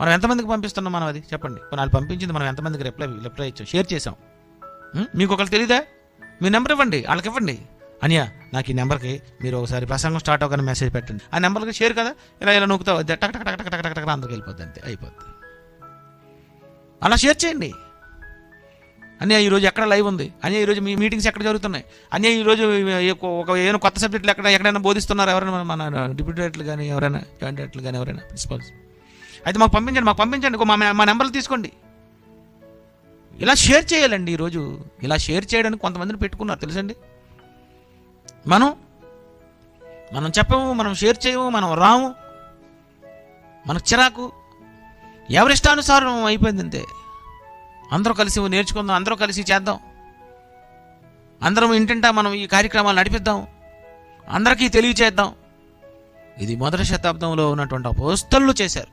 మనం ఎంతమందికి పంపిస్తున్నాం మనం? అది చెప్పండి. వాళ్ళు పంపించింది మనం ఎంతమందికి రిప్లై ఇచ్చాం, షేర్ చేసాం? మీకు ఒకరు తెలియదా? మీ నెంబర్ ఇవ్వండి, వాళ్ళకి ఇవ్వండి. అనియా నాకు ఈ నెంబర్కి మీరు ఒకసారి ప్రసంగం స్టార్ట్ అవ్వగానే మెసేజ్ పెట్టండి. ఆ నెంబర్కి షేర్ కదా, ఇలా నొక్కుతావు, టక్ టక్ టక్ టక్ టక్ టక్ అందరికి వెళ్ళిపోద్ది, అంతే అయిపోద్ది. అలా షేర్ చేయండి. అనియా ఈరోజు ఎక్కడ లైవ్ ఉంది, అనియా ఈరోజు మీ మీటింగ్స్ ఎక్కడ జరుగుతున్నాయి, అనియా ఈరోజు ఏమైనా కొత్త సబ్జెక్టులు ఎక్కడైనా బోధిస్తున్నారు ఎవరైనా, మన డిప్యూటీ డైరెక్టర్లు కానీ ఎవరైనా, జాయింట్ డైరెక్టర్లు కానీ ఎవరైనా, ప్రిన్సిపల్స్ అయితే మాకు పంపించండి. మా నెంబర్లు తీసుకోండి. ఇలా షేర్ చేయాలండి. ఈరోజు ఇలా షేర్ చేయడానికి కొంతమందిని పెట్టుకున్నారు తెలుసండి. మనం చెప్పము, మనం షేర్ చేయము, మనం రాము, మనకు చిరాకు, ఎవరిష్టానుసారం అయిపోయింది అంతే. అందరూ కలిసి నేర్చుకుందాం, అందరూ కలిసి చేద్దాం, అందరం ఇంటింటా మనం ఈ కార్యక్రమాలు నడిపిద్దాం, అందరికీ తెలియచేద్దాం. ఇది మొదటి శతాబ్దంలో ఉన్నటువంటి అపోస్తలులు చేశారు.